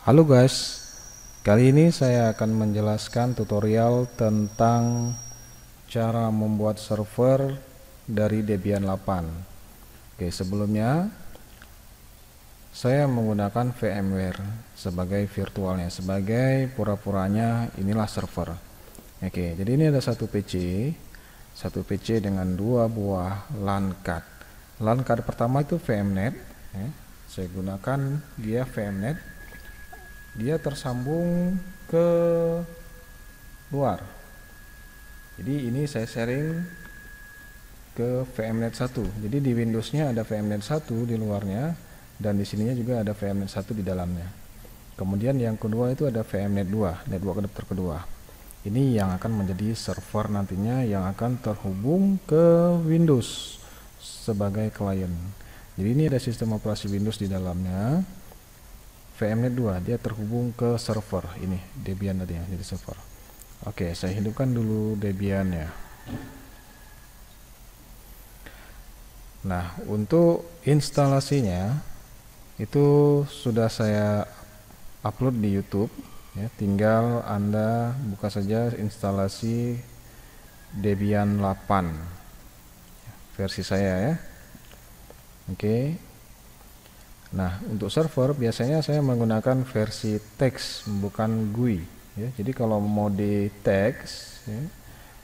Halo guys, kali ini saya akan menjelaskan tutorial tentang cara membuat server dari Debian 8. Oke, sebelumnya saya menggunakan VMware sebagai virtualnya, sebagai pura-puranya inilah server. Oke, jadi ini ada satu PC dengan dua buah LAN card. LAN card pertama itu VMnet, ya. Saya gunakan dia VMnet. Dia tersambung ke luar. Jadi ini saya sharing ke VMnet 1. Jadi di Windowsnya ada VMnet 1 di luarnya, dan di sininya juga ada VMnet 1 di dalamnya. Kemudian yang kedua itu ada VMnet 2, network adapter kedua. Ini yang akan menjadi server nantinya yang akan terhubung ke Windows sebagai klien. Jadi ini ada sistem operasi Windows di dalamnya. VMnet 2 dia terhubung ke server ini, Debian tadi ya, jadi server. Oke, saya hidupkan dulu Debian ya. Nah, untuk instalasinya itu sudah saya upload di YouTube ya, tinggal Anda buka saja instalasi Debian 8 versi saya ya. Oke. Nah, untuk server biasanya saya menggunakan versi teks, bukan GUI ya. Jadi kalau mode teks ya,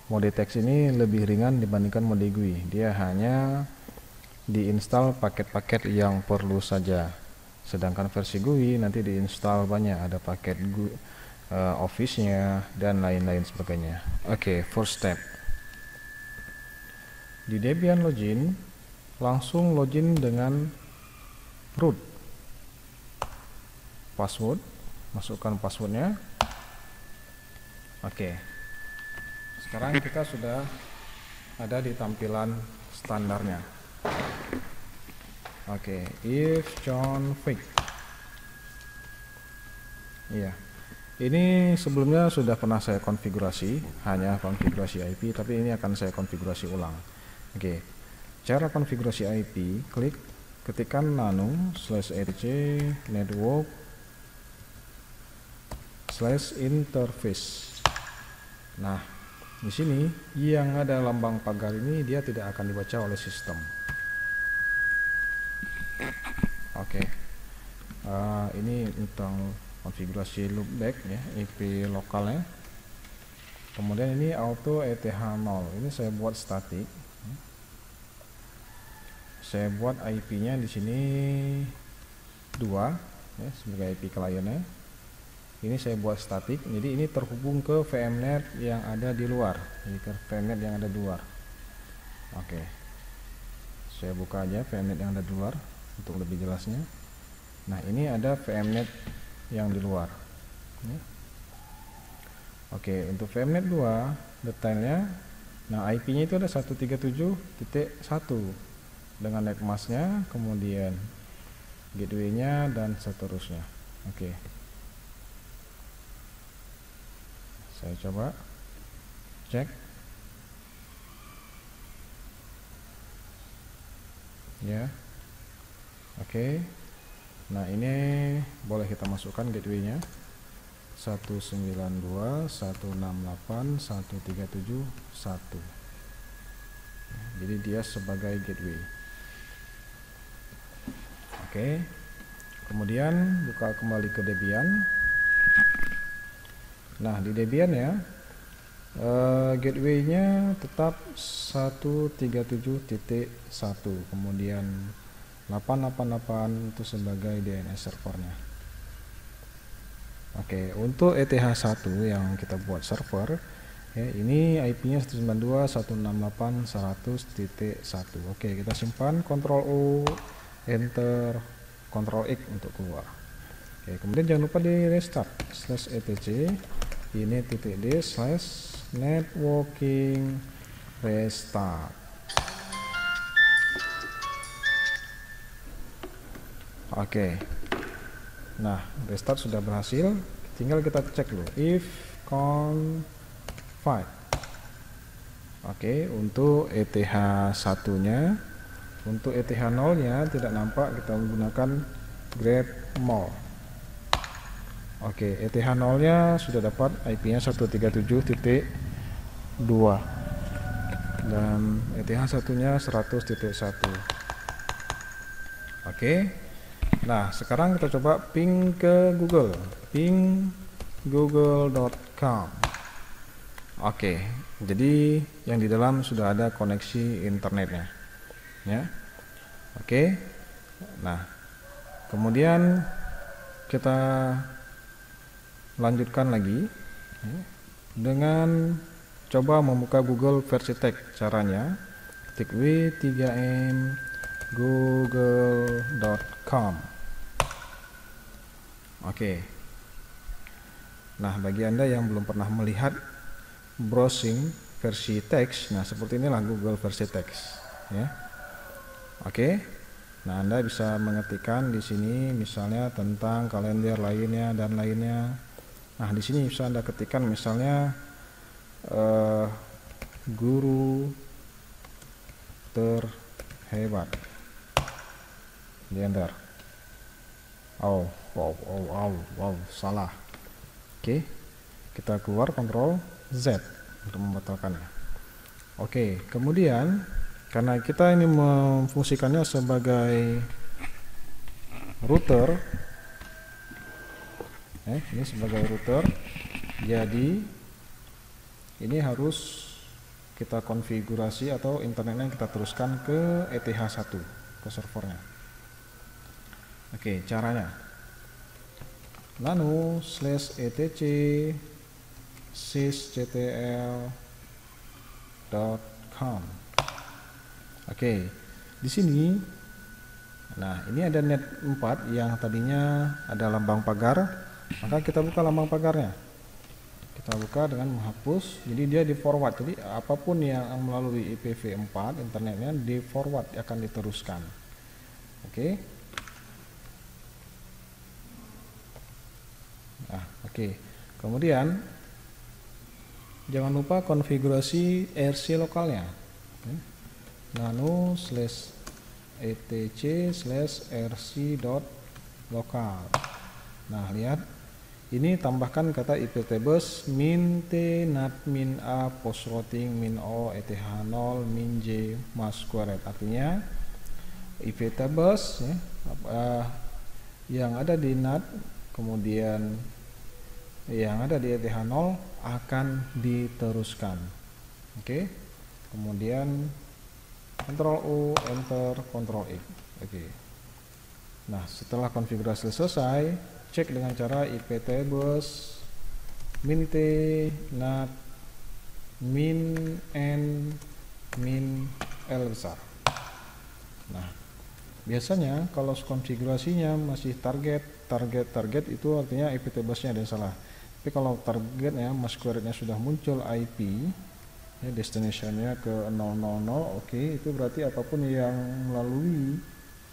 mode teks ini lebih ringan dibandingkan mode GUI. Dia hanya diinstal paket-paket yang perlu saja. Sedangkan versi GUI nanti diinstal banyak, ada paket GUI, Office-nya dan lain-lain sebagainya. Oke, first step. Di Debian login, langsung login dengan root. Password, masukkan passwordnya. Oke, sekarang kita sudah ada di tampilan standarnya. Oke, if config. Iya, ini sebelumnya sudah pernah saya konfigurasi, hanya konfigurasi IP, tapi ini akan saya konfigurasi ulang. Oke, cara konfigurasi IP, ketikkan nano /etc network /interface. Nah, di sini yang ada lambang pagar ini dia tidak akan dibaca oleh sistem. Oke, ini tentang konfigurasi loopback ya, IP lokalnya. Kemudian ini auto ETH0, ini saya buat static. Saya buat IP-nya di sini 2 ya, sebagai IP kliennya. Ini saya buat statik, jadi ini terhubung ke VMnet yang ada di luar. Jadi ke VMnet yang ada di luar. Oke, saya buka aja VMnet yang ada di luar untuk lebih jelasnya. Nah, ini ada VMnet yang di luar ya. Oke, untuk VMnet 2 detailnya, nah IP-nya itu ada 137.1 dengan netmasknya, kemudian gateway-nya dan seterusnya. Oke, saya coba cek ya. Oke, nah ini boleh kita masukkan gateway-nya 192.168.137.1. Jadi dia sebagai gateway. Oke, kemudian buka kembali ke Debian. Nah, di Debian ya, gateway-nya tetap 137.1, kemudian 888 itu sebagai DNS servernya. Oke, untuk ETH1 yang kita buat server ya, ini IP-nya 192.168.100.1. Oke, kita simpan, Ctrl O, Enter, Ctrl X untuk keluar. Oke, kemudian jangan lupa di restart /etc ini .d/networking restart. Oke, nah restart sudah berhasil, tinggal kita cek dulu if config. Oke, untuk ETH1 nya, untuk ETH0 nya tidak nampak, kita menggunakan grep more. Oke, ETH0 nya sudah dapat, IP nya 137.2 dan ETH satunya 100.1. Oke, nah sekarang kita coba ping ke Google, ping google.com. Oke, jadi yang di dalam sudah ada koneksi internetnya ya. Oke, nah kemudian kita lanjutkan lagi dengan coba membuka Google versi teks. Caranya ketik w3m google.com. Oke, nah bagi Anda yang belum pernah melihat browsing versi teks, nah seperti inilah Google versi teks ya. Oke, nah Anda bisa mengetikkan di sini misalnya tentang kalender lainnya dan lainnya. Nah di sini bisa Anda ketikkan misalnya guru terhebat di enter. Wow, salah. Oke, kita keluar Ctrl Z untuk membatalkannya. Oke, kemudian karena kita ini memfungsikannya sebagai router, ini sebagai router, jadi ini harus kita konfigurasi atau internetnya kita teruskan ke ETH1, ke servernya. Oke, caranya nano /etc sysctl.com. Oke, di sini, nah ini ada net 4 yang tadinya ada lambang pagar, maka kita buka lambang pagarnya. Kita buka dengan menghapus, jadi dia di forward. Jadi apapun yang melalui IPv4 internetnya di forward, akan diteruskan. Oke. Nah, oke. Kemudian jangan lupa konfigurasi RC lokalnya. Nano /etc/rc.local. Nah, lihat. Ini tambahkan kata iptables min t nat min a post routing min o eth0 min j mas squared. Artinya iptables yang ada di nat kemudian yang ada di eth0 akan diteruskan. Oke. Kemudian Ctrl O, Enter, Ctrl X. Oke. Nah, setelah konfigurasi selesai, cek dengan cara iptables min t nat min n min l besar. Nah, biasanya kalau konfigurasinya masih target itu artinya iptablesnya ada yang salah. Tapi kalau targetnya mas squarednya sudah muncul IP ya, destinationnya ke 000, oke, itu berarti apapun yang melalui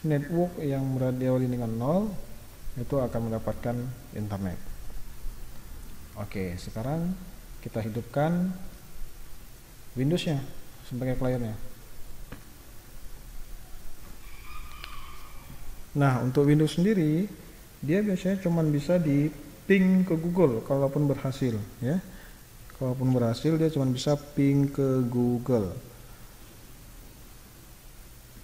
network yang diawali dengan 0 itu akan mendapatkan internet. Oke, sekarang kita hidupkan Windows-nya sebagai kliennya. Nah, untuk Windows sendiri dia biasanya cuma bisa di ping ke Google kalaupun berhasil ya. Kalaupun berhasil dia cuma bisa ping ke Google.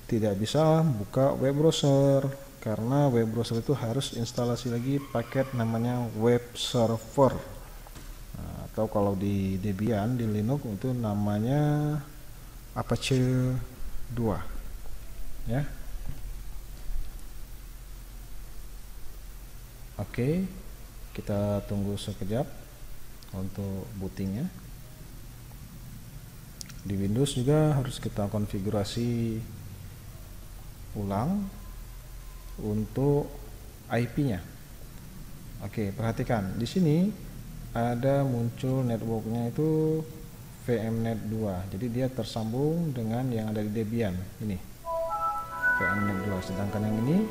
Tidak bisa buka web browser karena web browser itu harus instalasi lagi paket namanya web server. Nah, atau kalau di Debian di Linux itu namanya Apache 2 ya. Oke, kita tunggu sekejap untuk bootingnya. Di Windows juga harus kita konfigurasi ulang untuk IP-nya. Oke, perhatikan di sini ada muncul networknya itu VMnet 2. Jadi dia tersambung dengan yang ada di Debian ini. VMnet 2. Sedangkan yang ini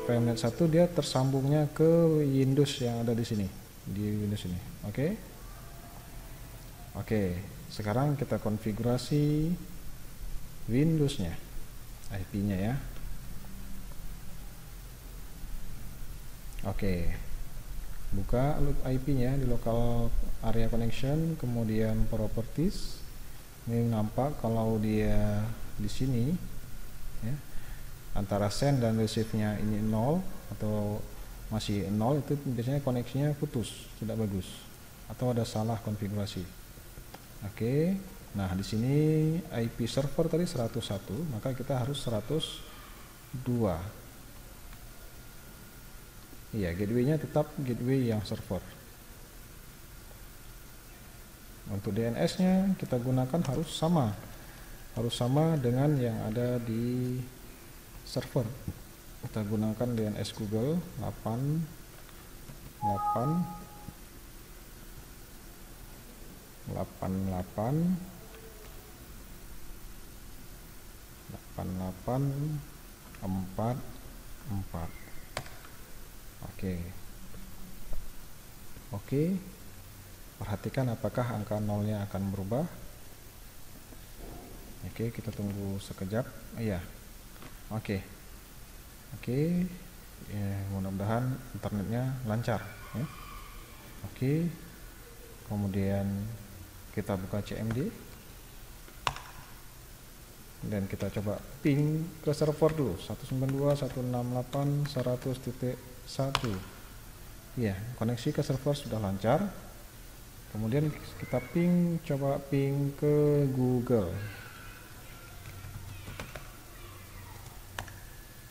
VMnet 1 dia tersambungnya ke Windows yang ada di sini, di Windows ini. Oke. Oke, sekarang kita konfigurasi Windows-nya, IP-nya ya. Oke. buka IP-nya di local area connection, kemudian properties. Ini nampak kalau dia di sini ya, antara send dan receive-nya ini 0 atau masih 0, itu biasanya koneksinya putus, tidak bagus, atau ada salah konfigurasi. Oke. Nah, di sini IP server tadi 101, maka kita harus 102. Iya, gateway-nya tetap gateway yang server. Untuk DNS-nya kita gunakan harus sama dengan yang ada di server. Kita gunakan DNS Google 8844. Oke. Perhatikan apakah angka nolnya akan berubah. Oke, kita tunggu sekejap. Iya. Oke. Ya, mudah-mudahan internetnya lancar ya. Oke. Kemudian kita buka CMD dan kita coba ping ke server dulu 192.168.100.1. ya, koneksi ke server sudah lancar. Kemudian kita coba ping ke Google,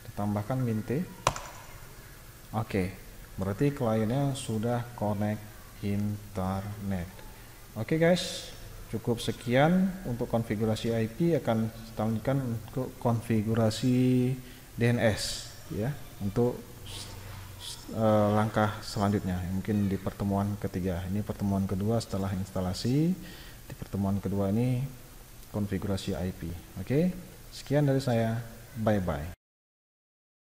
ditambahkan minte. Oke, berarti kliennya sudah connect internet. Oke guys, cukup sekian untuk konfigurasi IP. Akan kita lanjutkan untuk konfigurasi DNS ya, untuk langkah selanjutnya mungkin di pertemuan ketiga. Ini pertemuan kedua setelah instalasi. Di pertemuan kedua ini konfigurasi IP. Oke, sekian dari saya, bye bye.